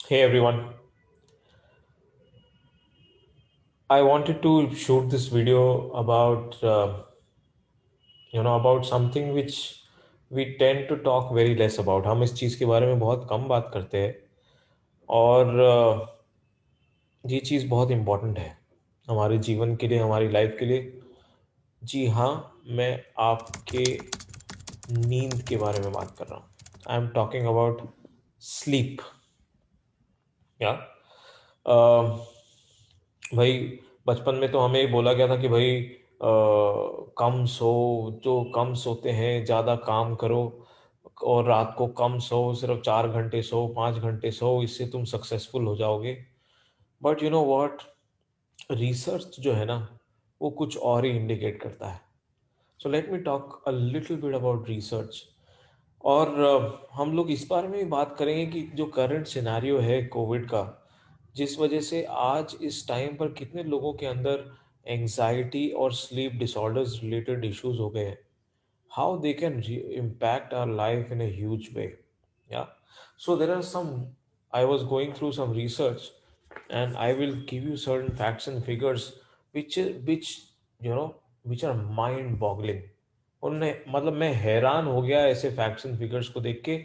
Hey everyone, I wanted to shoot this video about about something which we tend to talk very less about. हम इस चीज़ के बारे में बहुत कम बात करते हैं और ये चीज़ बहुत इम्पोर्टेंट है हमारे जीवन के लिए, हमारी लाइफ के लिए। जी हाँ, मैं आपके नींद के बारे में बात कर रहा हूँ। I am talking about sleep. या भाई, बचपन में तो हमें बोला गया था कि भाई कम सो, जो कम सोते हैं ज़्यादा काम करो और रात को कम सो, सिर्फ 4 घंटे सो, 5 घंटे सो, इससे तुम सक्सेसफुल हो जाओगे। But you know what, research जो है ना, वो कुछ और ही इंडिकेट करता है। सो let me talk a little bit about research. और हम लोग इस बारे में भी बात करेंगे कि जो करंट सिनेरियो है कोविड का, जिस वजह से आज इस टाइम पर कितने लोगों के अंदर एंजाइटी और स्लीप डिसऑर्डर्स रिलेटेड इश्यूज हो गए हैं, how they can impact our life in a huge way. Yeah. So there are some, I was going through some research and I will give you certain facts and figures which you know which are mind boggling. उनने मतलब मैं हैरान हो गया ऐसे facts and figures को देख के।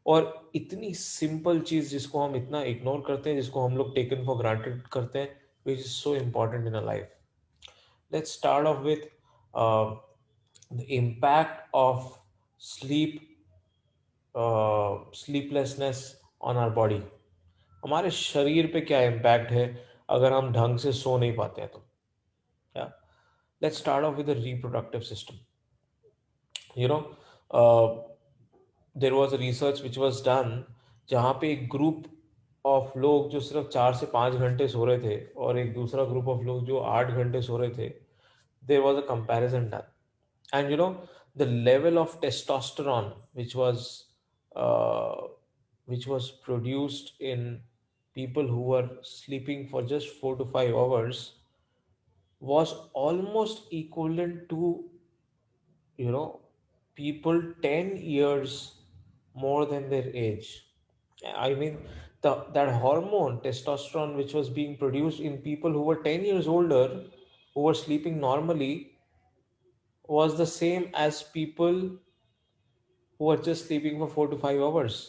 और इतनी सिंपल चीज जिसको हम इतना इग्नोर करते हैं, जिसको हम लोग टेकन फॉर ग्रांटेड करते हैं, which is so important in a life. Let's start off with the impact of sleeplessness on our body. हमारे शरीर पे क्या इम्पैक्ट है अगर हम ढंग से सो नहीं पाते हैं तो। या let's start of with the reproductive system. You know there was a research which was done, जहाँ पे एक ग्रुप ऑफ लोग जो सिर्फ 4 से 5 घंटे सो रहे थे और एक दूसरा ग्रुप ऑफ लोग जो 8 घंटे सो रहे थे, there was a comparison done. And the level of testosterone uh, which was produced in people who were sleeping for just 4 to 5 hours was almost equivalent to you know people 10 years more than their age. I mean, that hormone testosterone which was being produced in people who were 10 years older, who were sleeping normally, was the same as people who are just sleeping for 4 to 5 hours.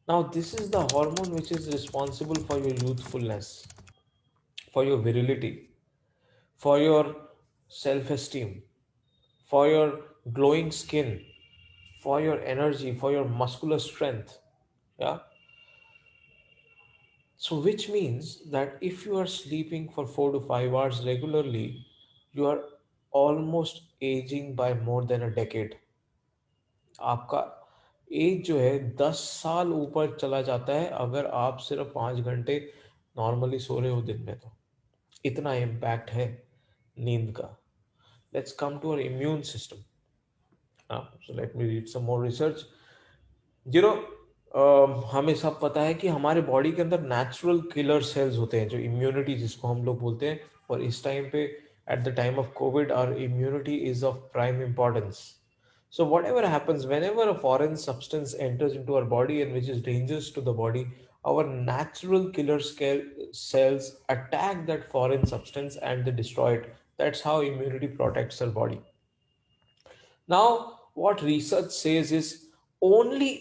Now, this is the hormone which is responsible for your youthfulness, for your virility, for your self esteem, for your glowing skin, for your energy, for your muscular strength. Yeah. So, which means that if you are sleeping for 4 to 5 hours regularly, you are almost aging by more than a decade. आपका as जो है 10 साल ऊपर चला जाता है अगर आप सिर्फ 5 घंटे नॉर्मली सो रहे हो दिन में तो। इतना इम्पैक्ट है नींद का। Let's come to our immune system. So let me read some more research. You know हमें सब पता है कि हमारे बॉडी के अंदर नेचुरल किलर सेल्स होते हैं, जो इम्यूनिटी जिसको हम लोग बोलते हैं। और इस टाइम पे, at the time of Covid, our immunity is of prime importance. So whatever happens, whenever a foreign substance enters into our body and which is dangerous to the body, our natural killer cells attack that foreign substance and they destroy it. That's how immunity protects our body. Now, what research says is only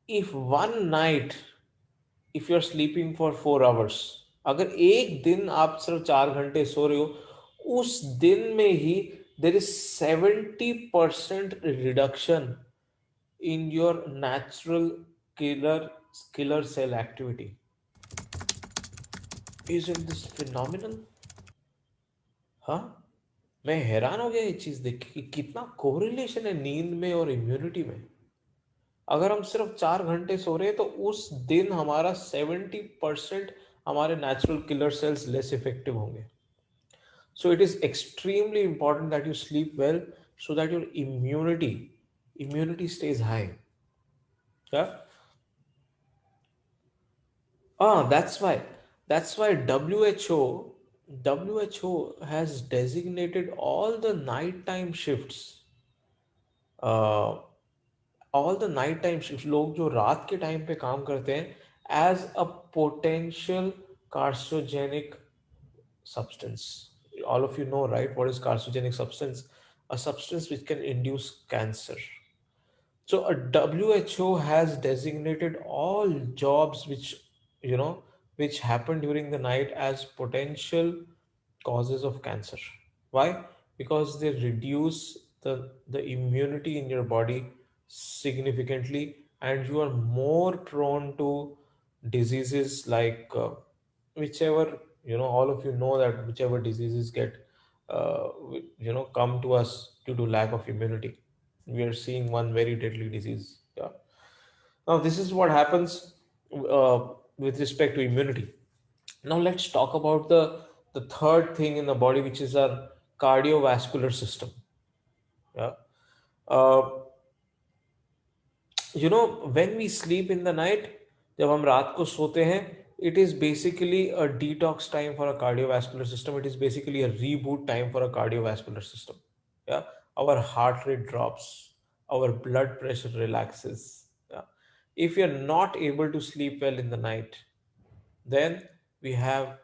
if one night, if you're sleeping for 4 hours, अगर एक दिन आप सिर्फ 4 घंटे सो रहे हो, उस दिन में ही there is 70% reduction in your natural killer cell activity. Isn't this phenomenal? हाँ, मैं हैरान हो गया ये चीज देख के कि कितना कोरिलेशन है नींद में और इम्यूनिटी में। अगर हम सिर्फ 4 घंटे सो रहे हैं तो उस दिन हमारा 70% हमारे natural killer cells less effective होंगे। So it is extremely important that you sleep well so that your immunity stays high. That's why WHO has designated all the nighttime shifts, uh, all the nighttime shifts, लोग जो रात के time पे काम करते हैं, as a potential carcinogenic substance. All of you know, right? What is carcinogenic substance? A substance which can induce cancer. So a WHO has designated all jobs you know which happen during the night as potential causes of cancer. Why? Because they reduce the immunity in your body significantly, and you are more prone to diseases like whichever, all of you know that whichever diseases get come to us due to lack of immunity. We are seeing one very deadly disease. Yeah. Now this is what happens uh, with respect to immunity. Now let's talk about the third thing in the body, which is our cardiovascular system. Yeah. Uh, when we sleep in the night, जब हम रात को सोते हैं, it is basically a detox time for a cardiovascular system. It is basically a reboot time for a cardiovascular system. Yeah. Our heart rate drops, our blood pressure relaxes. Yeah. If you're not able to sleep well in the night, then we have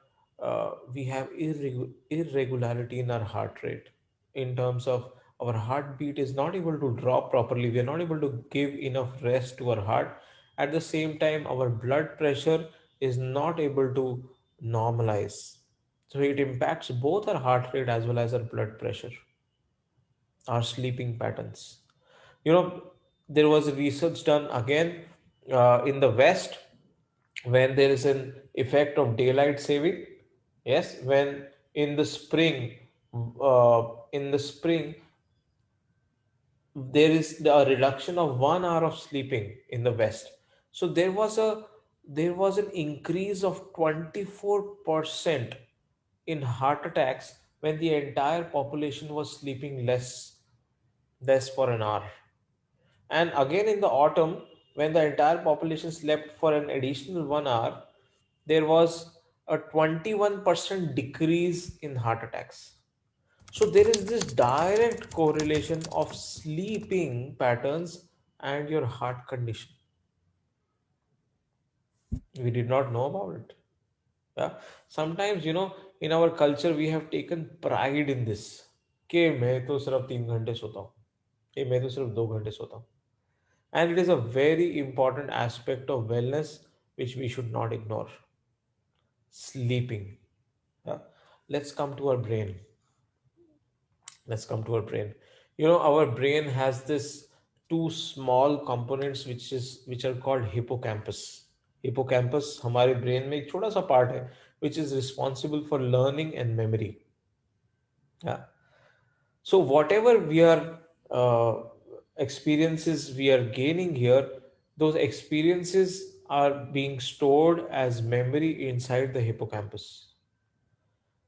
irregularity in our heart rate, in terms of our heartbeat is not able to drop properly. We are not able to give enough rest to our heart. At the same time, our blood pressure is not able to normalize. So it impacts both our heart rate as well as our blood pressure, our sleeping patterns. you know there was research done again in the West, when there is an effect of daylight saving. Yes, when in the spring, there is a reduction of 1 hour of sleeping in the West. So there was an increase of 24% in heart attacks when the entire population was sleeping less for an hour. And again in the autumn, when the entire population slept for an additional 1 hour, there was a 21% decrease in heart attacks. So there is this direct correlation of sleeping patterns and your heart condition. We did not know about it. Yeah. Sometimes, in our culture, we have taken pride in this. कि मैं तो सिर्फ 3 घंटे सोता हूँ, कि मैं तो सिर्फ 2 घंटे सोता हूँ. And it is a very important aspect of wellness which we should not ignore. Sleeping. Yeah. Let's come to our brain. Our brain has this two small components which are called hippocampus. Hippocampus हमारे brain में एक छोटा सा part है which is responsible for learning and memory. Yeah. So whatever we are uh, experiences we are gaining here, those experiences are being stored as memory inside the hippocampus.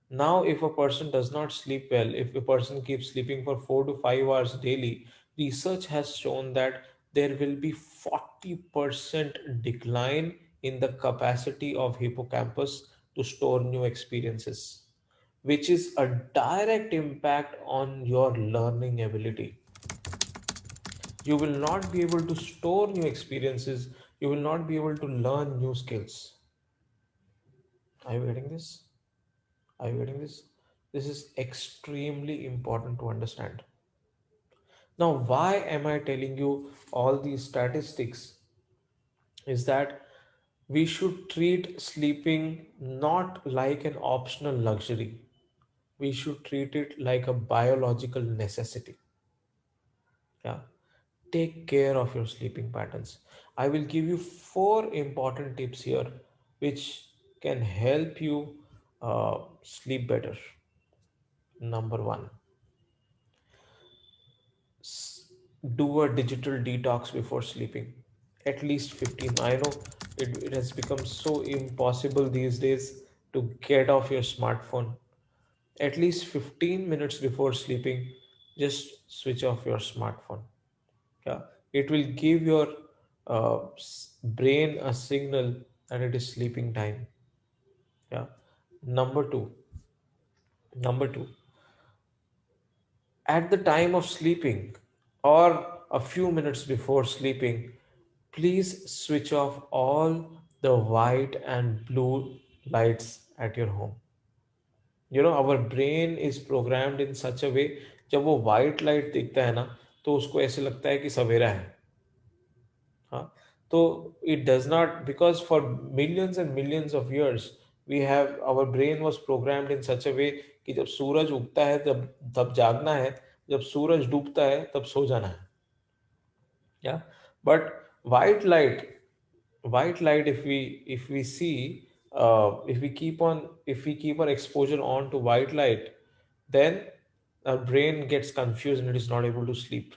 Now, if a person does not sleep well, if a person keeps sleeping for 4 to 5 hours daily, research has shown that there will be 40% decline in the capacity of hippocampus to store new experiences, which is a direct impact on your learning ability. You will not be able to store new experiences, you will not be able to learn new skills. Are you getting this? Are you getting this? This is extremely important to understand. Now, why am I telling you all these statistics? Is that we should treat sleeping not like an optional luxury. We should treat it like a biological necessity. Yeah. Take care of your sleeping patterns. I will give you four important tips here which can help you sleep better. Number one, s- do a digital detox before sleeping. At least 15. I know it has become so impossible these days to get off your smartphone. At least 15 minutes before sleeping, just switch off your smartphone. Yeah, it will give your brain a signal that it is sleeping time. Yeah. Number two number two at the time of sleeping or a few minutes before sleeping, please switch off all the white and blue lights at your home. Our brain is programmed in such a way, जब वो white light दिखता है ना, तो उसको ऐसे लगता है कि सवेरा है. हाँ. तो it does not, because for millions and millions of years we have, our brain was programmed in such a way कि जब सूरज उगता है तब तब जागना है, जब सूरज डूबता है तब सो जाना है. Yeah. But white light, if we see, if we keep our exposure on to white light, then our brain gets confused and it is not able to sleep,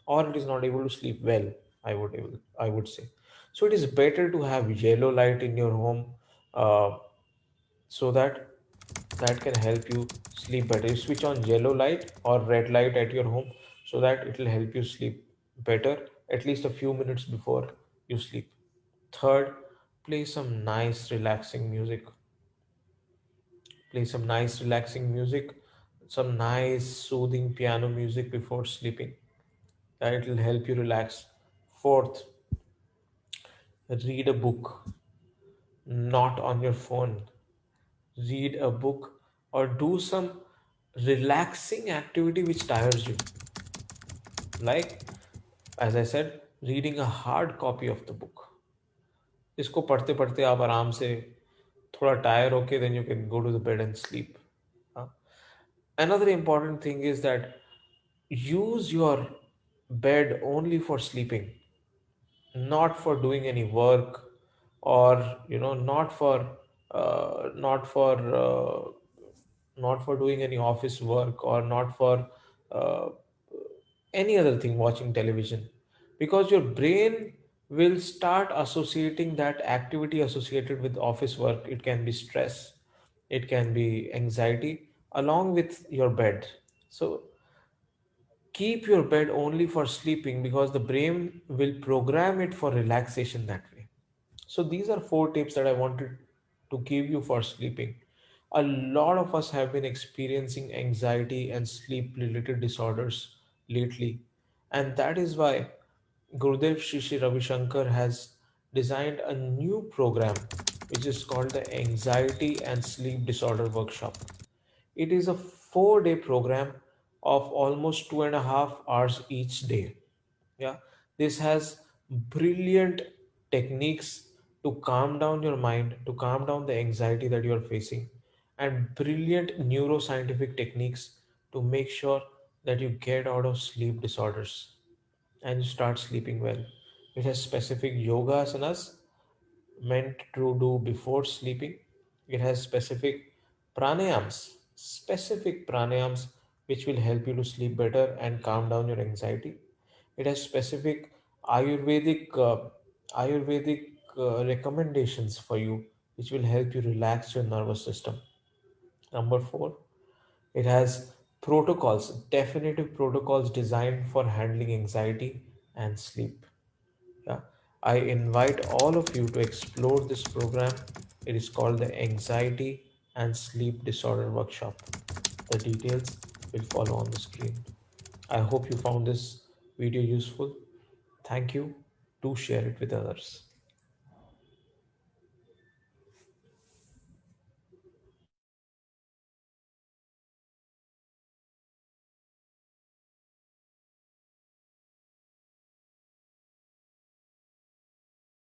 or it is not able to sleep well. I would say. So it is better to have yellow light in your home, uh, so that can help you sleep better. You switch on yellow light or red light at your home, so that it will help you sleep better at least a few minutes before you sleep. Third, play some nice relaxing music. Play some nice relaxing music, some nice soothing piano music before sleeping. That will help you relax. Fourth, read a book, not on your phone. Read a book or do some relaxing activity which tires you. Like, as I said, reading a hard copy of the book. इसको पढ़ते पढ़ते आप आराम से थोड़ा tyre होके then you can go to the bed and sleep. हाँ. Another important thing is that use your bed only for sleeping, not for doing any work, or not for doing any office work, or not for uh, any other thing, watching television, because your brain will start associating that activity associated with office work. It can be stress, it can be anxiety, along with your bed. So keep your bed only for sleeping, because the brain will program it for relaxation that way. So these are four tips that I wanted to give you for sleeping. A lot of us have been experiencing anxiety and sleep related disorders lately. And that is why Gurudev Shishi Ravi Shankar has designed a new program which is called the Anxiety and Sleep Disorder Workshop. It is a 4-day program of almost 2.5 hours each day. Yeah, this has brilliant techniques to calm down your mind, to calm down the anxiety that you are facing, and brilliant neuroscientific techniques to make sure that you get out of sleep disorders and you start sleeping well. It has specific yoga asanas meant to do before sleeping. It has specific pranayams which will help you to sleep better and calm down your anxiety. It has specific Ayurvedic Ayurvedic recommendations for you, which will help you relax your nervous system. Number four, it has protocols, definitive protocols designed for handling anxiety and sleep. Yeah. I invite all of you to explore this program. It is called the Anxiety and Sleep Disorder Workshop. The details will follow on the screen. I hope you found this video useful. Thank you. Do share it with others.